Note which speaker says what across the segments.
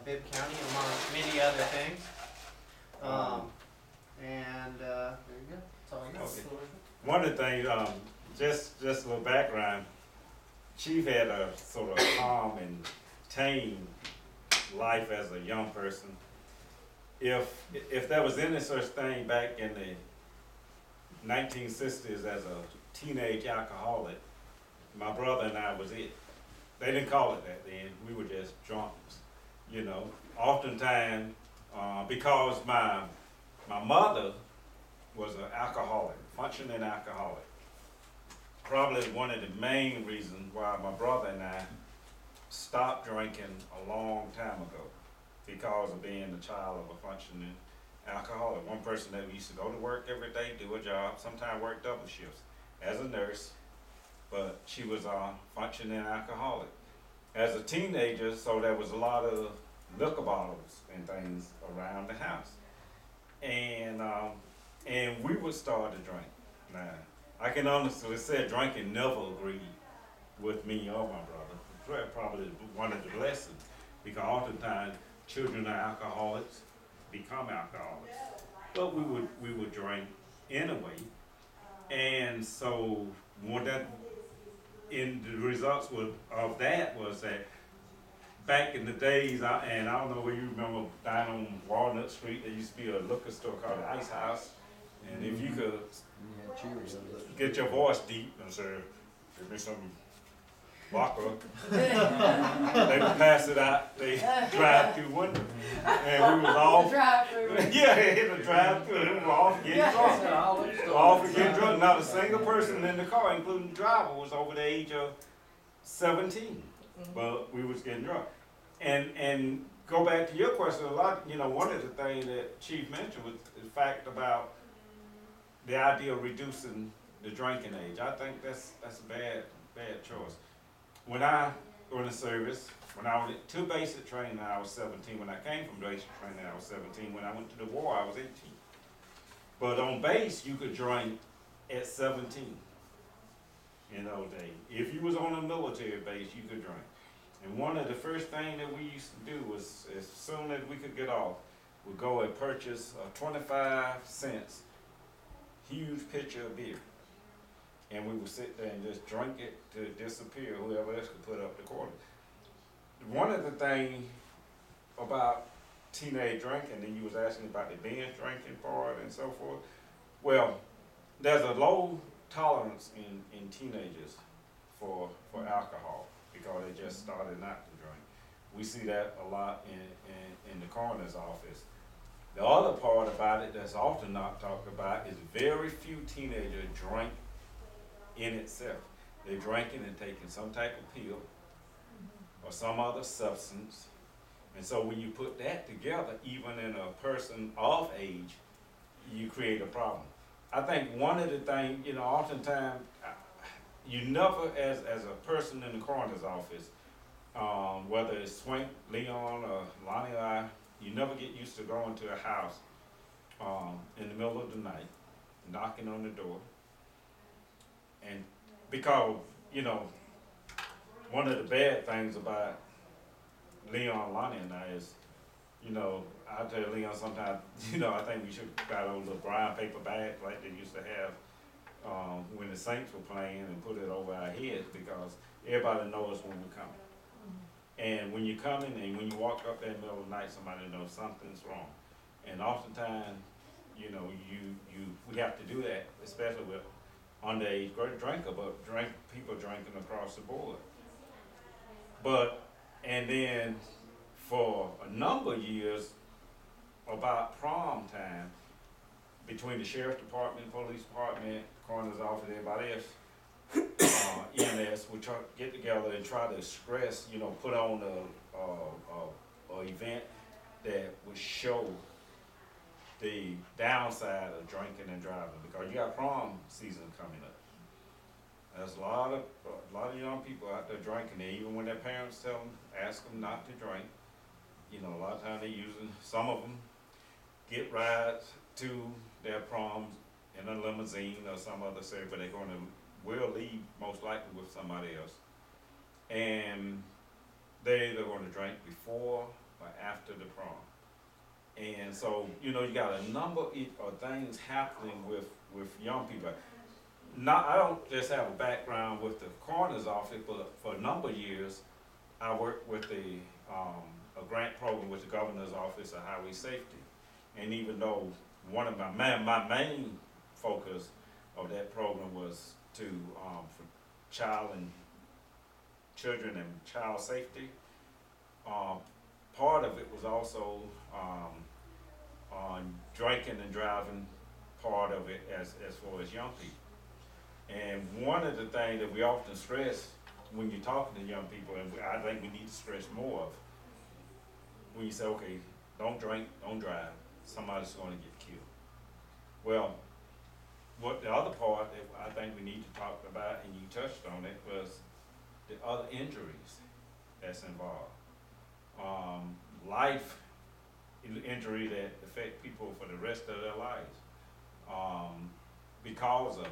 Speaker 1: Bibb County, among many other things. And there you go. That's all I got.
Speaker 2: Okay. One of the things, just a little background. Chief had a sort of calm and tame life as a young person. If there was any such thing back in the 1960s as a teenage alcoholic, my brother and I was it. They didn't call it that then. We were just drunks, you know. Oftentimes, because my mother was an alcoholic, functioning alcoholic. Probably one of the main reasons why my brother and I stopped drinking a long time ago, because of being the child of a functioning alcoholic. One person that used to go to work every day, do a job, sometimes work double shifts as a nurse, but she was a functioning alcoholic. As a teenager, so there was a lot of liquor bottles and things around the house. And we would start to drink. Now, I can honestly say drinking never agreed with me or my brother. Probably one of the blessings, because oftentimes children of alcoholics become alcoholics. But we would drink anyway. And so the results of that was that back in the days, and I don't know where you remember down on Walnut Street, there used to be a liquor store called the Ice House. And if you could get your voice deep and say, give me some vodka, they would pass it out, they drive through window. And we was off. Yeah, they hit a drive through, we were off getting drunk. Off getting drunk. Not a single person in the car, including the driver, was over the age of 17. But we was getting drunk. And go back to your question, one of the things that Chief mentioned was the fact about the idea of reducing the drinking age. I think that's a bad choice. When I was in the service, when I was to basic training, I was 17. When I came from basic training, I was 17. When I went to the war, I was 18. But on base, you could drink at 17 in those days. If you was on a military base, you could drink. And one of the first things that we used to do was, as soon as we could get off, we'd go and purchase a 25 cents huge pitcher of beer. And we would sit there and just drink it to disappear, whoever else could put up the quarter. One of the things about teenage drinking, and you was asking about the binge drinking part and so forth, well, there's a low tolerance in teenagers for alcohol, because they just started not to drink. We see that a lot in the coroner's office. The other part about it that's often not talked about is very few teenagers drink in itself. They're drinking and taking some type of pill or some other substance. And so when you put that together, even in a person of age, you create a problem. I think one of the things, oftentimes, you never, as a person in the coroner's office, whether it's Swink, Leon, or Lonnie or I, you never get used to going to a house in the middle of the night, knocking on the door. And because, one of the bad things about Leon, Lonnie, and I is, I tell Leon sometimes, I think we should got those little brown paper bags like they used to have when the Saints were playing, and put it over our heads, because everybody knows when we're coming. And when you're coming and when you walk up there in the middle of the night, somebody knows something's wrong. And oftentimes, we have to do that, especially with underage drinker, but people drinking across the board. And then for a number of years, about prom time, between the sheriff's department, police department, coroner's office, everybody else, EMS, we try to get together and try to stress, put on a event that would show the downside of drinking and driving, because you got prom season coming up. There's a lot of young people out there drinking, and even when their parents ask them not to drink, a lot of times some of them get rides to their proms in a limousine or some other city, but they're will leave most likely with somebody else. And they're either going to drink before or or after the prom. And so, you know, you got a number of things happening with young people. Not, I don't just have a background with the coroner's office, but for a number of years, I worked with a grant program with the governor's office of highway safety. And even though one of my main focus of that program was to for children and child safety, part of it was also on drinking and driving, part of it as far as young people. And one of the things that we often stress when you're talking to young people, and I think we need to stress more of, when you say, okay, don't drink, don't drive, somebody's going to get killed. Well, what the other part that I think we need to talk about, and you touched on it, was the other injuries that's involved. Life injury that affect people for the rest of their lives because of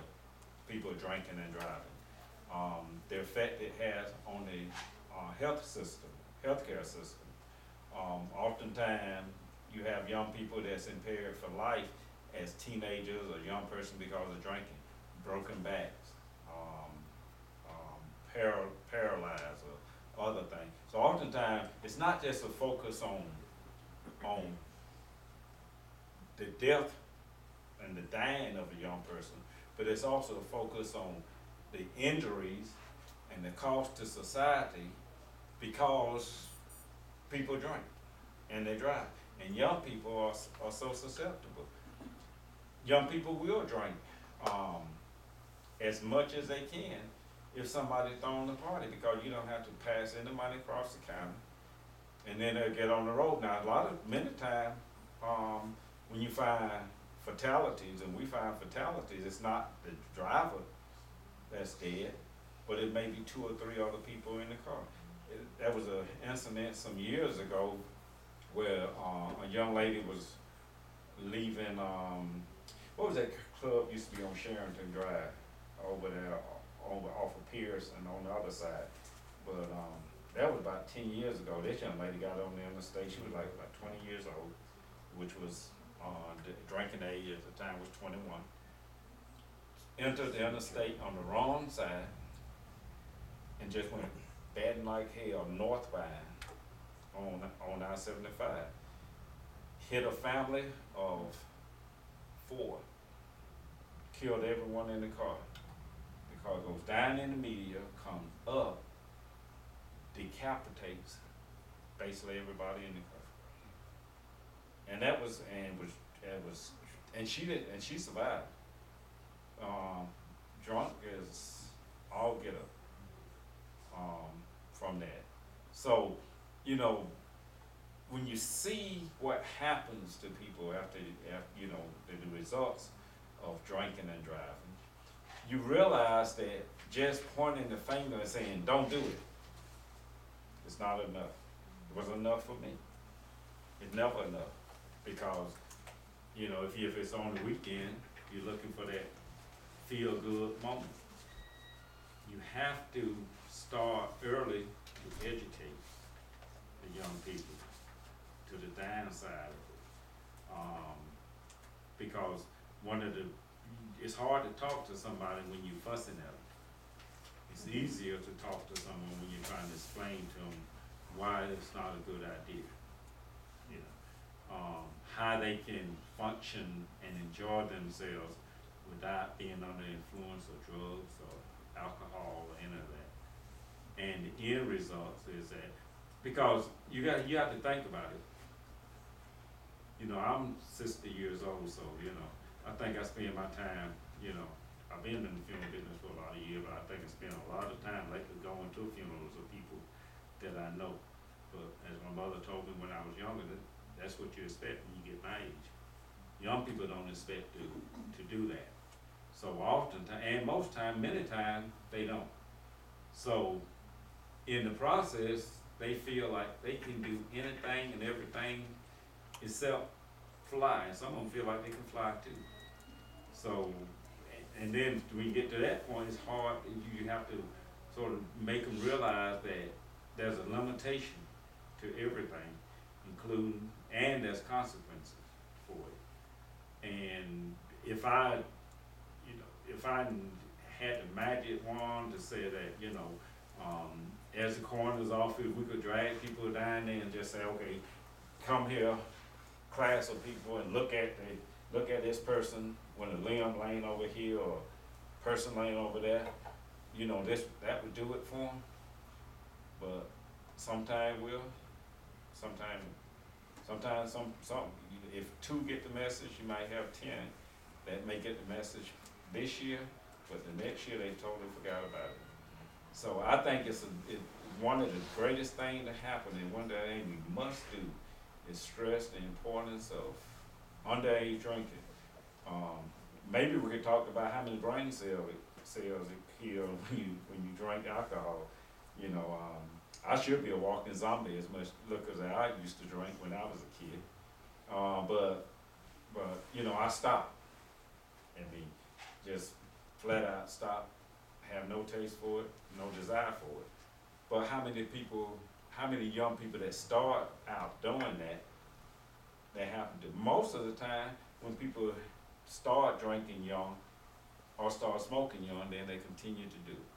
Speaker 2: people drinking and driving. The effect it has on the healthcare system. Oftentimes, you have young people that's impaired for life as teenagers or young person because of drinking, broken backs, paralyzed or other things. So oftentimes, it's not just a focus on the death and the dying of a young person, but it's also a focus on the injuries and the cost to society because people drink and they drive. And young people are so susceptible. Young people will drink as much as they can if somebody's throwing a party, because you don't have to pass any money across the county, and then they'll get on the road. Now, many times, when you find fatalities, and we find fatalities, it's not the driver that's dead, but it may be 2 or 3 other people in the car. There was an incident some years ago where a young lady was leaving, what was that club used to be on Sherrington Drive over there, off of Pierce and on the other side. But that was about 10 years ago. This young lady got on the interstate. She was like about 20 years old, which was the drinking age at the time was 21. Entered the interstate on the wrong side and just went batting like hell northbound on I-75. Hit a family of 4. Killed everyone in the car. The car goes down in the median, comes up, decapitates basically everybody in the car. And she survived. Drunk as all get up from that. So, you know, when you see what happens to people after you know, the results of drinking and driving, you realize that just pointing the finger and saying, don't do it, it's not enough. It wasn't enough for me. It's never enough. Because, you know, if it's on the weekend, you're looking for that feel-good moment. You have to start early to educate the young people to the downside of it. Because it's hard to talk to somebody when you're fussing at them. It's easier to talk to someone when you're trying to explain to them why it's not a good idea. You know, how they can function and enjoy themselves without being under the influence of drugs or alcohol or any of that. And the end result is that, because you have to think about it. You know, I'm 60 years old, so, you know, I think I spend my time, you know, I've been in the funeral business for a lot of years, but I think I spend a lot of time lately going to funerals of people that I know. But as my mother told me when I was younger, that's what you expect when you get my age. Young people don't expect to do that. So oftentimes, and most times, many times, they don't. So in the process, they feel like they can do anything and everything except fly. And some of them feel like they can fly too. So, and then when you get to that point, it's hard. You have to sort of make them realize that there's a limitation to everything, including, and there's consequences for it. And if I had the magic wand to say that, as the coroner's office, we could drag people down there and just say, okay, come here, class of people, and look at this person when a limb laying over here or person laying over there, that would do it for them. But sometimes if 2 get the message, you might have 10 that may get the message this year, but the next year they totally forgot about it. So I think it's one of the greatest things to happen, and one thing we must do is stress the importance of underage drinking. Maybe we could talk about how many brain cells it kills when you drink alcohol. I should be a walking zombie as much liquor as I used to drink when I was a kid. But I stopped. Just flat out stop, have no taste for it, no desire for it. But how many young people that start out doing that happen to? Most of the time, when people start drinking young or start smoking young, then they continue to do it.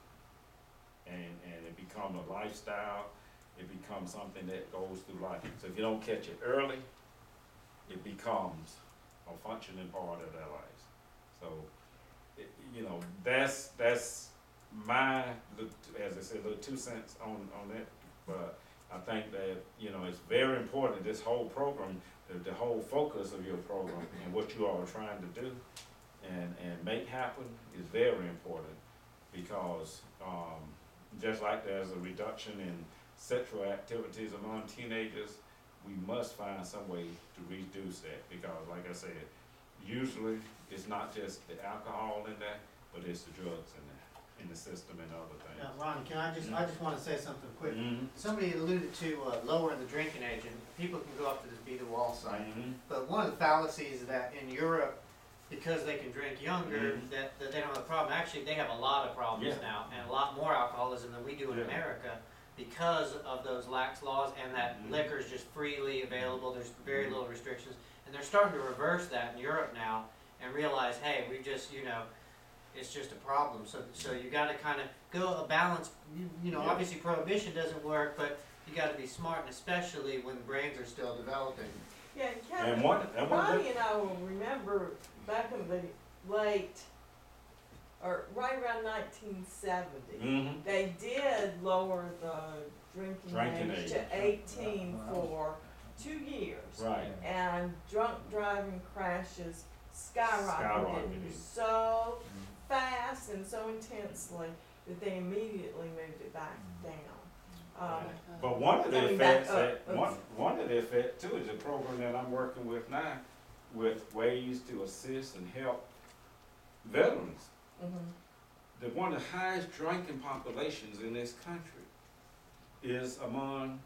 Speaker 2: And it becomes a lifestyle, it becomes something that goes through life. So if you don't catch it early, it becomes a functioning part of their lives. So, that's my, as I said, little 2 cents on it. But I think that, it's very important, this whole program, the whole focus of your program and what you all are trying to do and make happen is very important, because just like there's a reduction in sexual activities among teenagers, we must find some way to reduce that, because like I said, usually it's not just the alcohol in there, but it's the drugs in the system and other things.
Speaker 1: Now, Ron, I just want to say something quick.
Speaker 2: Mm-hmm.
Speaker 1: Somebody alluded to lowering the drinking age, and people can go up to this Be the Wall site.
Speaker 2: Mm-hmm.
Speaker 1: But one of the fallacies is that in Europe, because they can drink younger, that they don't have a problem. Actually, they have a lot of problems now, and a lot more alcoholism than we do in America, because of those lax laws, and that liquor is just freely available. There's very little restrictions, and they're starting to reverse that in Europe now and realize, hey, we just, it's just a problem. So you got to kind of go a balance. Obviously prohibition doesn't work, but you got to be smart, and especially when brains are still developing.
Speaker 3: Yeah, and Ronnie and I will remember back in the late, or right around 1970, they did lower the drinking age to 18 for 2 years.
Speaker 2: Right.
Speaker 3: And drunk driving crashes skyrocketed so fast and so intensely that they immediately moved it back down.
Speaker 2: But one of the effects one of the effects too is a program that I'm working with now, with ways to assist and help veterans. The one of the highest drinking populations in this country is among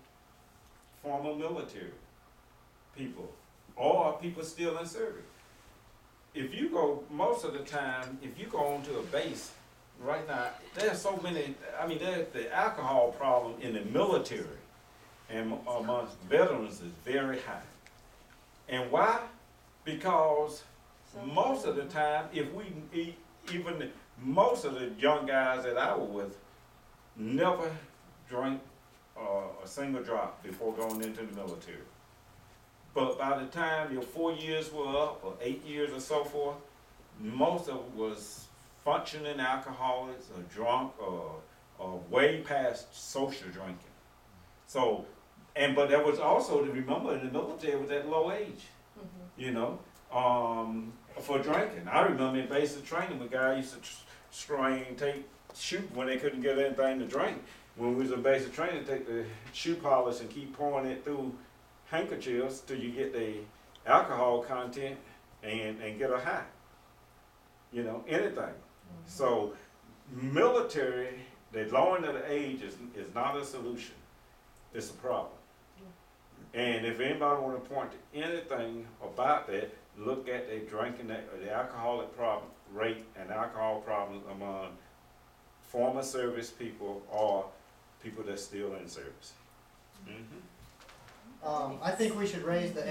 Speaker 2: former military people or people still in service. If you go, most of the time, if you go onto a base right now, there's so many, the alcohol problem in the military and amongst veterans is very high. And why? Because most of the time, even most of the young guys that I was with never drank a single drop before going into the military. But by the time your 4 years were up, or 8 years or so forth, most of it was functioning alcoholics or drunk or way past social drinking. So, but there was also, to remember, in the military was that low age, for drinking. I remember in basic training, the guy used to shoot when they couldn't get anything to drink. When we was in basic training, take the shoe polish and keep pouring it through handkerchiefs till you get the alcohol content and get a high. Anything. So military, the lowering of the age is not a solution. It's a problem. And if anybody want to point to anything about that, look at the drinking, the alcoholic problem rate and alcohol problems among former service people or people that's still in service.
Speaker 4: I think we should raise the age